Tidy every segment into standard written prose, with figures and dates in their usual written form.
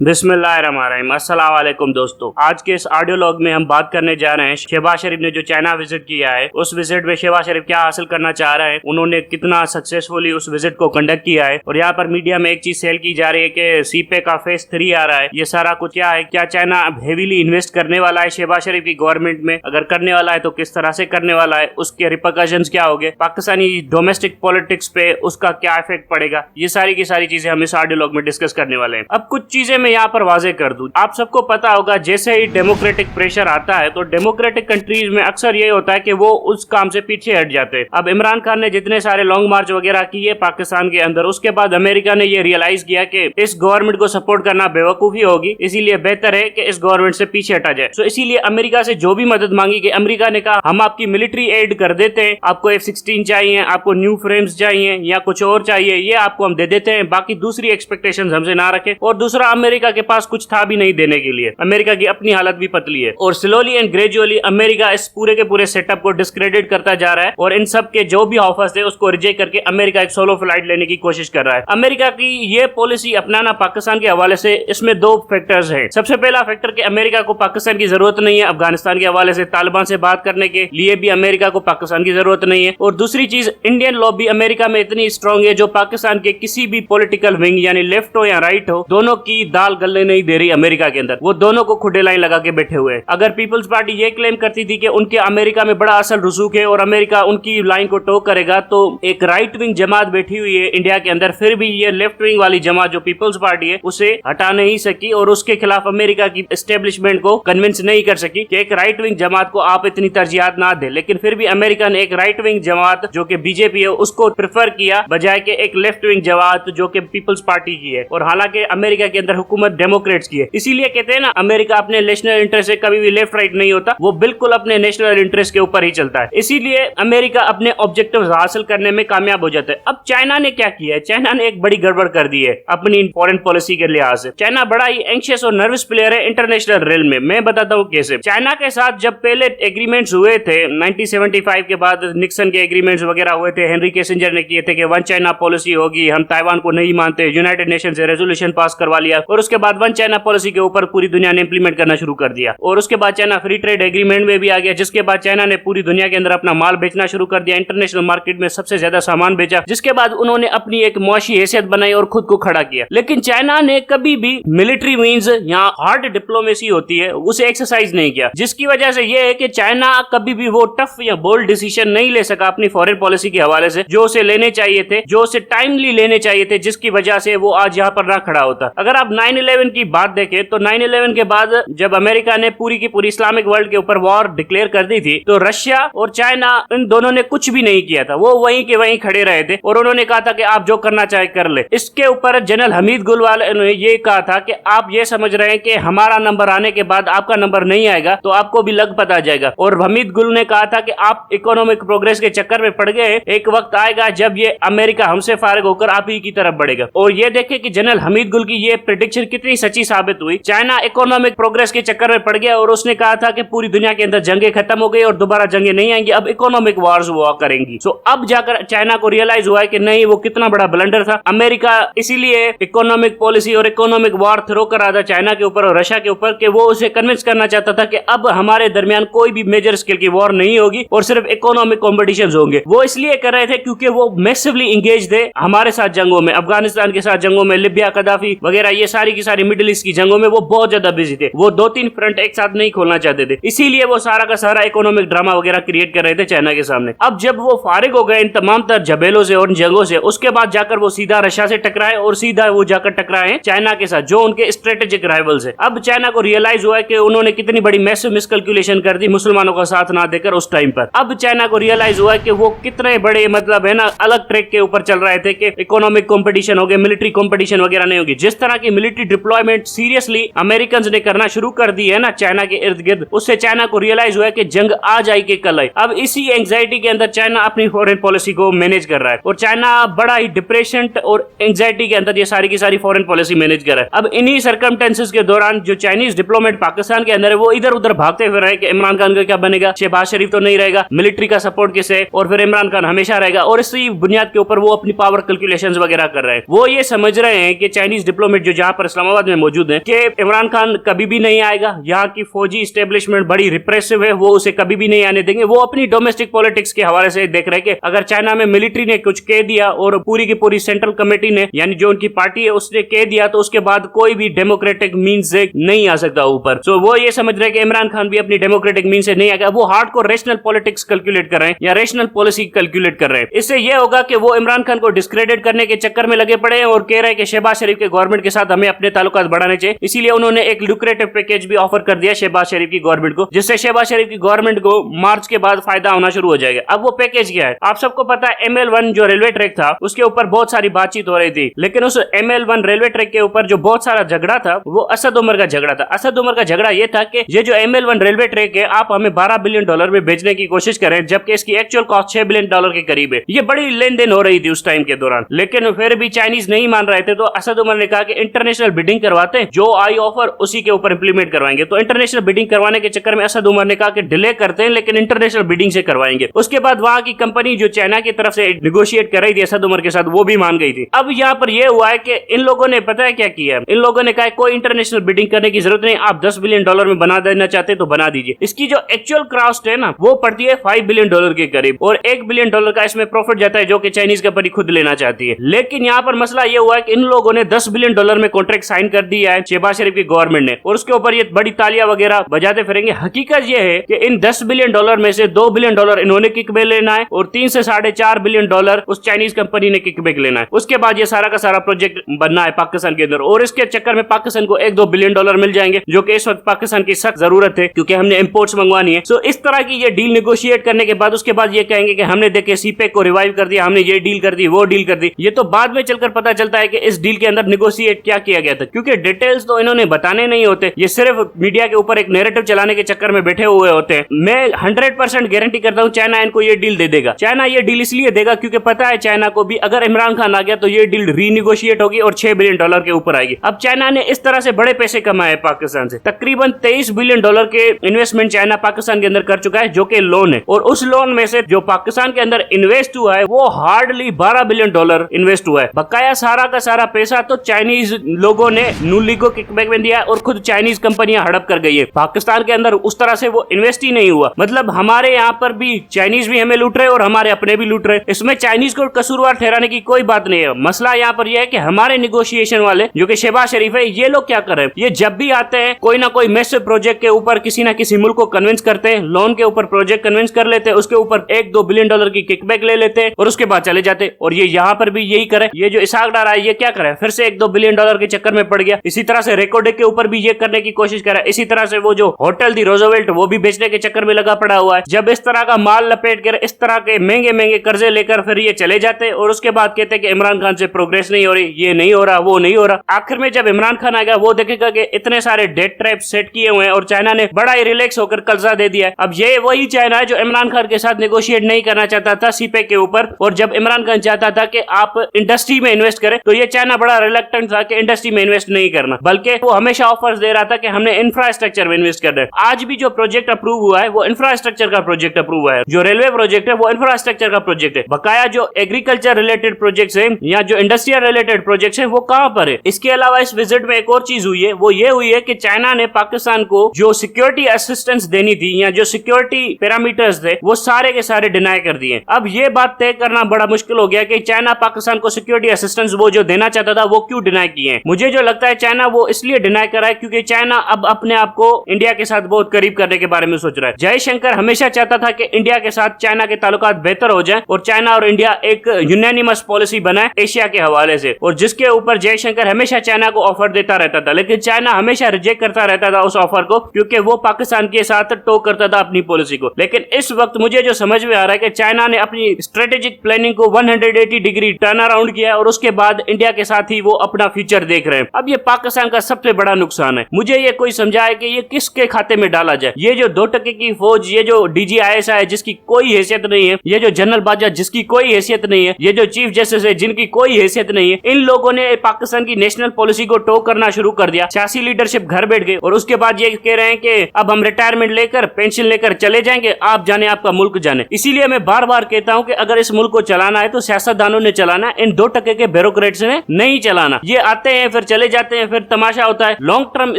बिस्मिल्लाहिर्रहमानिर्रहीम। अस्सलाम वालेकुम दोस्तों, आज के इस ऑडियो लॉग में हम बात करने जा रहे हैं शहबाज शरीफ ने जो चाइना विजिट किया है, उस विजिट में शहबाज शरीफ क्या हासिल करना चाह रहे हैं, उन्होंने कितना सक्सेसफुली उस विजिट को कंडक्ट किया है। और यहाँ पर मीडिया में एक चीज सेल की जा रही है कि सीपे का फेज 3 आ रहा है। ये सारा कुछ क्या है, क्या चाइना अब हेवीली इन्वेस्ट करने वाला है शहबाज शरीफ की गवर्नमेंट में? अगर करने वाला है तो किस तरह से करने वाला है, उसके रिपरकशंस क्या होंगे, पाकिस्तानी डोमेस्टिक पॉलिटिक्स पे उसका क्या इफेक्ट पड़ेगा, ये सारी की सारी चीजें हम इस ऑडियो लॉग में डिस्कस करने वाले हैं। अब कुछ चीजें मैं यहाँ पर वाजे कर दूं। आप सबको पता होगा जैसे ही डेमोक्रेटिक प्रेशर आता है तो डेमोक्रेटिक कंट्रीज में अक्सर ये होता है कि वो उस काम से पीछे हट जाते हैं। अब इमरान खान ने जितने सारे लॉन्ग मार्च वगैरह किए पाकिस्तान के अंदर, उसके बाद अमेरिका ने ये रियलाइज किया कि इस गवर्नमेंट को सपोर्ट करना बेवकूफी होगी, इसीलिए बेहतर है कि इस गवर्नमेंट से पीछे हटा जाए। तो इसीलिए अमेरिका से जो भी मदद मांगी कि अमेरिका ने कहा हम आपकी मिलिट्री एड कर देते हैं, आपको F-16 चाहिए, आपको न्यू फ्रेम्स चाहिए या कुछ और चाहिए, ये आपको हम दे देते हैं, बाकी दूसरी एक्सपेक्टेशंस हमसे ना रखें। और दूसरा, अमेरिका के पास कुछ था भी नहीं देने के लिए, अमेरिका की अपनी हालत भी पतली है। और स्लोली एंड ग्रेजुअली अमेरिका इस पूरे के पूरे सेटअप को डिस्क्रेडिट करता जा रहा है और इन सब के जो भी ऑफर्स थे उसको रिजेक्ट करके अमेरिका एक सोलो फ्लाइट लेने की कोशिश कर रहा है। अमेरिका की ये पॉलिसी अपनाना पाकिस्तान के हवाले से, इसमें दो फैक्टर्स है। सबसे पहला फैक्टर कि अमेरिका को पाकिस्तान की जरूरत नहीं है, अफगानिस्तान के हवाले से तालिबान से बात करने के लिए भी अमेरिका को पाकिस्तान की जरूरत नहीं है। और दूसरी चीज, इंडियन लॉबी अमेरिका में इतनी स्ट्रांग है जो पाकिस्तान के किसी भी पॉलिटिकल विंग यानी लेफ्ट हो या राइट हो, दोनों की दाल गलने नहीं दे रही अमेरिका के अंदर। वो दोनों को खुदे लाइन लगा के बैठे हुए हैं। अगर पीपल्स पार्टी ये क्लेम करती थी कि उनके अमेरिका में बड़ा असल रसूख है और अमेरिका उनकी लाइन को टो करेगा, तो एक राइट विंग जमात बैठी हुई है इंडिया के अंदर, फिर भी ये लेफ्ट विंग वाली जमात जो पीपल्स पार्टी है उसे हटा नहीं सकी और उसके खिलाफ अमेरिका की एस्टेब्लिशमेंट को कन्विंस नहीं कर सकी कि एक राइट विंग जमात को आप इतनी तरजीहात ना दे। लेकिन फिर भी अमेरिका ने एक राइट विंग जमात जो कि बीजेपी है उसको प्रेफर किया बजाय के एक लेफ्ट विंग जमात जो कि पीपल्स पार्टी की है। और हालांकि अमेरिका के अंदर हुकूमत डेमोक्रेट्स की है। इसीलिए कहते हैं ना, अमेरिका अपने नेशनल इंटरेस्ट से कभी भी लेफ्ट राइट नहीं होता, वो बिल्कुल अपने नेशनल इंटरेस्ट के ऊपर ही चलता है। इसीलिए अमेरिका अपने ऑब्जेक्टिव्स हासिल करने में कामयाब हो जाता है। अब चाइना ने क्या किया है, चाइना ने एक बड़ी गड़बड़ कर दी है अपनी फॉरेन पॉलिसी के लिहाज से। चाइना बड़ा ही एंशियस और नर्वस प्लेयर है इंटरनेशनल रेल में। मैं बताता हूँ कैसे। चाइना के साथ जब पहले एग्रीमेंट्स हुए थे 1975 के बाद, निक्सन के एग्रीमेंट्स वगैरह हुए थे, हेनरी किसिंजर ने किए थे कि वन चाइना पॉलिसी होगी, हम ताइवान को नहीं मानते, यूनाइटेड नेशन से रेजोल्यूशन पास करवा लिया और उसके बाद वन चाइना पॉलिसी के ऊपर पूरी दुनिया ने इंप्लीमेंट करना शुरू कर दिया। और उसके बाद चाइना फ्री ट्रेड एग्रीमेंट में भी आ गया, जिसके बाद चाइना ने पूरी दुनिया के अंदर अपना माल बेचना शुरू कर दिया, इंटरनेशनल मार्केट में सबसे ज्यादा सामान बेचा, जिसके बाद उन्होंने अपनी एक मुआशी हैसियत बनाई और खुद को खड़ा किया। लेकिन चाइना ने कभी भी मिलिट्री मीन्स या हार्ड डिप्लोमेसी होती है उसे एक्सरसाइज नहीं किया, जिसकी वजह से यह है कि चाइना कभी भी वो टफ या बोल्ड डिसीजन नहीं ले सका अपनी फॉरेन पॉलिसी के हवाले से, जो उसे लेने चाहिए थे, जो उसे टाइमली लेने चाहिए थे, जिसकी वजह से वो आज यहाँ पर ना खड़ा होता। अगर आप 9/11 की बात देखें तो 9/11 के बाद जब अमेरिका ने पूरी की पूरी इस्लामिक वर्ल्ड के ऊपर वॉर डिक्लेयर कर दी थी, तो रशिया और चाइना इन दोनों ने कुछ भी नहीं किया था। वो वहीं के वहीं खड़े रहे थे और उन्होंने कहा था कि आप जो करना चाहे कर ले। इसके ऊपर जनरल हमीद गुलवाल ने ये कहा था कि आप ये समझ रहे हैं कि हमारा नंबर आने के बाद आपका नंबर नहीं आएगा तो आपको भी लग पता जाएगा। और हमीद गुल ने कहा था कि आप इकोनॉमिक प्रोग्रेस के चक्कर में पड़ गए, एक वक्त आएगा जब ये अमेरिका हमसे फारिग होकर आप ही की तरफ बढ़ेगा। और ये देखे कि जनरल हमीद गुल की ये प्रेडिक्शन कितनी सच्ची साबित हुई। चाइना इकोनॉमिक प्रोग्रेस के चक्कर में पड़ गया और उसने कहा था कि पूरी दुनिया के अंदर जंगें खत्म हो गई और दोबारा जंगें नहीं आएंगी, अब इकोनॉमिक वॉर्स हुआ करेंगी। सो अब जाकर चाइना को रियलाइज हुआ है कि नहीं, वो कितना बड़ा ब्लंडर था। अमेरिका इसीलिए इकोनॉमिक पॉलिसी और इकोनॉमिक वॉर थ्रो कर रहा था चाइना के ऊपर और रशिया के ऊपर कि वो उसे कन्विंस करना चाहता था कि अब हमारे दरमियान कोई भी मेजर स्केल की वॉर नहीं होगी और सिर्फ इकोनॉमिक कॉम्पिटिशन होंगे। वो इसलिए कर रहे थे क्योंकि वो मैसिवली इंगेज थे हमारे साथ जंगों में, अफगानिस्तान के साथ जंगों में, लिबिया, कदाफी वगैरह, ये सारी की सारी मिडिल ईस्ट की जंगों में वो बहुत ज्यादा बिजी थे। वो 2-3 फ्रंट एक साथ नहीं खोलना चाहते थे, इसीलिए वो सारा का सारा इकोनॉमिक ड्रामा वगैरह क्रिएट कर रहे थे चाइना के सामने। अब जब वो फारिग हो गए इन तमाम तर झबेलों से और जंगों से, उसके बाद जाकर वो सीधा रशिया से टकराए और सीधा वो जाकर टकराए चाइना के साथ जो उनके स्ट्रेटेजिक राइवल्स है। अब चाइना को रियलाइज हुआ है कि उन्होंने कितनी बड़ी मैसिव मिसकैलकुलेशन कर दी मुसलमानों का साथ ना देकर उस टाइम पर। अब चाइना को रियलाइज हुआ है कि वो कितने बड़े मतलब है ना अलग ट्रैक के ऊपर चल रहे थे कि इकोनॉमिक कंपटीशन हो गया, मिलिट्री कंपटीशन वगैरह नहीं होगी। जिस तरह की मिलिट्री डिप्लॉयमेंट सीरियसली अमेरिकन ने करना शुरू कर दी है ना चाइना के इर्द गिर्द, उससे चाइना को रियलाइज हुआ है कि जंग आ जाएगी कल आई। अब इसी एंजाइटी के अंदर चाइना अपनी फॉरेन पॉलिसी को मैनेज कर रहा है और चाइना बड़ा ही डिप्रेशन और एंजाइटी के अंदर ये सारी की सारी फॉरेन पॉलिसी मैनेज कर रहा है। अब इन्हीं सर्कमस्टेंसेस के दौरान जो चाइनीज डिप्लोमेट पाकिस्तान के अंदर है वो इधर उधर भागते फिर रहे कि इमरान खान का क्या बनेगा, शहबाज शरीफ तो नहीं रहेगा, मिलिट्री का सपोर्ट किसे, और फिर इमरान खान हमेशा रहेगा। और इसी बुनियाद के ऊपर वो अपनी पावर कैलकुलेशंस वगैरह कर रहे हैं। वो ये समझ रहे हैं कि चाइनीज डिप्लोमेट जो जहां पर इस्लामाबाद में मौजूद हैं कि इमरान खान कभी भी नहीं आएगा, यहाँ की फौजी इस्टेब्लिशमेंट बड़ी रिप्रेसिव है, वो उसे कभी भी नहीं आने देंगे। वो अपनी डोमेस्टिक पॉलिटिक्स के हवाले से देख रहे हैं कि अगर चाइना में मिलिट्री ने कुछ कह दिया और पूरी की पूरी सेंट्रल कमेटी ने, यानी जो उनकी पार्टी है, उसने कह दिया, तो उसके बाद कोई भी डेमोक्रेटिक मीन से नहीं आ सकता ऊपर। तो वो ये समझ रहे हैं कि इमरान खान भी अपनी डेमोक्रेटिक मीन से नहीं आएगा। वो हार्ड को रेशनल पॉलिटिक्स कैलकुलेट कर रहे हैं या रेशनल पॉलिसी कैलकुलेट कर रहे हैं। इससे यह होगा कि वो इमरान खान को डिस्क्रेडिट करने के चक्कर में लगे पड़े हैं और कह रहे हैं कि शहबाज शरीफ के गवर्नमेंट के साथ हमें अपने ताल्लुकात बढ़ाने चाहिए। इसीलिए उन्होंने एक लुक्रेटिव पैकेज भी ऑफर कर दिया शहबाज शरीफ की गवर्नमेंट को, जिससे शहबाज शरीफ की गवर्नमेंट को मार्च के बाद फायदा होना शुरू हो जाएगा। अब वो पैकेज क्या है? आप सबको पता है ML1 जो रेलवे ट्रैक था उसके ऊपर बहुत सारी बातचीत हो रही थी, लेकिन उस ML1 रेलवे ट्रैक के ऊपर जो बहुत सारा झगड़ा था वो असद उमर का झगड़ा था। असद उमर का झगड़ा ये था कि ये जो ML1 रेलवे ट्रैक है आप हमें $12 बिलियन में बेचने की कोशिश करें, जबकि इसकी एक्चुअल कॉस्ट $6 बिलियन के करीब है। ये बड़ी लेन देन हो रही थी उस टाइम के दौरान, लेकिन फिर भी चाइनीज नहीं मान रहे थे। तो असद उमर ने कहा कि इंटरनेशनल बिडिंग करवाते हैं, जो आई ऑफर उसी के ऊपर इंप्लीमेंट करवाएंगे। तो इंटरनेशनल बिडिंग करवाने के चक्कर में असद उमर ने कहा कि डिले करते हैं लेकिन इंटरनेशनल बिडिंग से करवाएंगे। उसके बाद वहां की कंपनी जो चाइना की तरफ से निगोशिएट कर रही थी असद उमर के साथ, वो भी मान गई थी। अब यहाँ पर यह हुआ है कि इन लोगों ने पता है क्या किया? इन लोगों ने कहा कोई इंटरनेशनल बिडिंग करने की जरूरत नहीं, आप $10 बिलियन में बना देना चाहते तो बना दीजिए। इसकी जो एक्चुअल कॉस्ट है ना वो पड़ती है $5 बिलियन के करीब, और $1 बिलियन का इसमें प्रॉफिट जाता है जो कि चाइनीज कंपनी खुद लेना चाहती है। लेकिन यहाँ पर मसला ये हुआ है कि इन लोगों ने $10 बिलियन में कॉन्ट्रैक्ट साइन कर दिया है शहबाज शरीफ की गवर्नमेंट ने, और उसके ऊपर ये बड़ी तालियां वगैरह बजाते फिरेंगे। हकीकत ये है कि इन $10 बिलियन में से $2 बिलियन इन्होंने किकबैक लेना है और $3 से $4.5 बिलियन उस चाइनीज कंपनी ने किकबैक लेना है। उसके बाद ये सारा का सारा प्रोजेक्ट बनना है पाकिस्तान के अंदर, और इसके चक्कर में पाकिस्तान को $1-2 बिलियन मिल जाएंगे, जो कि इस वक्त पाकिस्तान की सख्त जरूरत है क्योंकि हमने इंपोर्ट्स मंगवानी है। सो इस तरह की ये डील निगोशिएट करने के बाद उसके बाद ये कहेंगे कि हमने देखे सीपेक को रिवाइव कर दिया, हमने ये डील कर दी, वो डील कर दी। ये तो बाद में चलकर पता चलता है कि इस डील के अंदर निगोशिएट क्या किया गया था, क्योंकि डिटेल्स तो इन्होंने बताने नहीं होते। ये सिर्फ मीडिया के ऊपर एक नैरेटिव चलाने के चक्कर में बैठे हुए होते हैं। मैं 100% गारंटी करता हूं चाइना इनको ये डील दे देगा। चाइना ये डील इसलिए देगा क्योंकि पता है चाइना को भी अगर इमरान खान आ गया तो ये डील रीनिगोशिएट होगी और $6 बिलियन के ऊपर आएगी। अब चाइना ने इस तरह से बड़े पैसे कमाए पाकिस्तान से, तकरीबन $23 बिलियन के इन्वेस्टमेंट चाइना पाकिस्तान के अंदर कर चुका है, जो कि लोन है, और उस लोन में से जो पाकिस्तान के अंदर इन्वेस्ट हुआ है वो हार्डली $12 बिलियन इन्वेस्ट हुआ है। बकाया सारा का सारा पैसा तो चाइनीज लोगों ने नूली को किकबैक में दिया और खुद चाइनीज कंपनियां हड़प कर गई है। पाकिस्तान के अंदर उस तरह से वो इन्वेस्ट ही नहीं हुआ। मतलब हमारे यहाँ पर भी चाइनीज भी हमें लूट रहे और हमारे अपने भी लूट रहे। इसमें चाइनीज को कसूरवार ठहराने की कोई बात नहीं है। मसला यहाँ पर यह है कि हमारे निगोशिएशन वाले जो कि शहबाज शरीफ है, ये लोग क्या कर रहे हैं? ये जब भी आते हैं कोई ना कोई मैसिव प्रोजेक्ट के ऊपर किसी ना किसी मुल्क को कन्विंस करते हैं, लोन के ऊपर प्रोजेक्ट कन्विंस कर लेते हैं, उसके ऊपर $1-2 बिलियन की किकबैक ले लेते हैं और उसके बाद चले जाते हैं। और ये यहाँ पर भी यही करे। ये जो इसाक डार है ये क्या करे? फिर से $1-2 बिलियन के चक्कर में पड़ गया। इसी तरह से रेकोडेक के ऊपर भी ये करने की कोशिश कर रहा है। इसी तरह से वो जो होटल दी रोजोवेल्ट वो भी बेचने के चक्कर में लगा पड़ा हुआ है। जब इस तरह का माल लपेट कर इस तरह के महंगे महंगे कर्जे लेकर फिर ये चले जाते और उसके बाद कहते कि इमरान खान से प्रोग्रेस नहीं हो रही, ये नहीं हो रहा, वो नहीं हो रहा। आखिर में जब इमरान खान आएगा वो देखेगा कि इतने सारे डेट ट्रैप सेट किए हुए हैं और चाइना ने बड़ा ही रिलैक्स होकर कर्जा दे दिया है। अब ये वही चाइना है जो इमरान खान के साथ नेगोशिएट नहीं करना चाहता था सीपेक के ऊपर, और जब इमरान खान चाहता था कि आप इंडस्ट्री में इन्वेस्ट करें तो ये चाइना बड़ा रिलक्टेंट था कि इंडस्ट्री में इन्वेस्ट नहीं करना, बल्कि वो हमेशा ऑफर्स दे रहा था कि हमने इंफ्रास्ट्रक्चर में इन्वेस्ट करना है। आज भी जो प्रोजेक्ट अप्रूव हुआ है वो इंफ्रास्ट्रक्चर का प्रोजेक्ट अप्रूव हुआ है। जो रेलवे प्रोजेक्ट है वो इंफ्रास्ट्रक्चर का प्रोजेक्ट है। बकाया जो एग्रीकल्चर रिलेटेड प्रोजेक्ट्स है या जो इंडस्ट्रियल रिलेटेड प्रोजेक्ट्स है वो कहां पर है? इसके अलावा इस विजिट में एक और चीज हुई है, वो ये हुई है कि चाइना ने पाकिस्तान को जो सिक्योरिटी असिस्टेंस देनी थी या जो सिक्योरिटी पैरामीटर्स थे वो सारे के सारे डिनाई कर दिए। अब ये बात तय करना बड़ा मुश्किल हो गया कि चाइना पाकिस्तान को सिक्योरिटी असिस्टेंस वो जो देना चाहता था वो क्यों डिनाई किए। मुझे जो लगता है चाइना वो इसलिए डिनाई कर रहा है क्योंकि चाइना अब अपने आप को इंडिया के साथ बहुत करीब करने के बारे में सोच रहा है। जयशंकर हमेशा चाहता था कि इंडिया के साथ चाइना के ताल्लुकात बेहतर हो जाए और चाइना और इंडिया एक यूनानिमस पॉलिसी बनाए एशिया के हवाले से, और जिसके ऊपर जयशंकर हमेशा चाइना को ऑफर देता रहता था, लेकिन चाइना हमेशा रिजेक्ट करता रहता था उस ऑफर को क्योंकि वो पाकिस्तान के साथ टो करता था अपनी पॉलिसी को। लेकिन इस वक्त मुझे जो समझ में आ रहा है कि चाइना ने अपनी स्ट्रेटेजिक प्लानिंग को 180 डिग्री टर्न अराउंड किया और उसके बाद इंडिया के साथ ही वो अपना फ्यूचर देख रहे हैं। अब ये पाकिस्तान का सबसे बड़ा नुकसान है। मुझे ये कोई समझाए कि ये किसके खाते में डाला जाए। ये जो 2% की फौज, ये जो DGISI है जिसकी कोई हैसियत नहीं है, ये जो जनरल बाजा जिसकी कोई हैसियत नहीं है, ये जो चीफ जस्टिस है जिनकी कोई हैसियत नहीं है, इन लोगों ने पाकिस्तान की नेशनल पॉलिसी को टो करना शुरू कर दिया। सियासी लीडरशिप घर बैठ गई और उसके बाद ये कह रहे हैं कि अब हम रिटायरमेंट लेकर पेंशन लेकर चले जाएंगे, आप जाने आपका मुल्क जाने। इसीलिए मैं बार बार कहता हूं कि अगर इस मुल्क को चलाना है तो सियासतदानों ने चलाना है, इन 2% के ब्यूरोक्रेट्स ने नहीं चलाना। ये आते हैं फिर कर चले जाते हैं फिर तमाशा होता है। Long term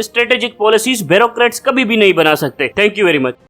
strategic policies bureaucrats कभी भी नहीं बना सकते। Thank you very much.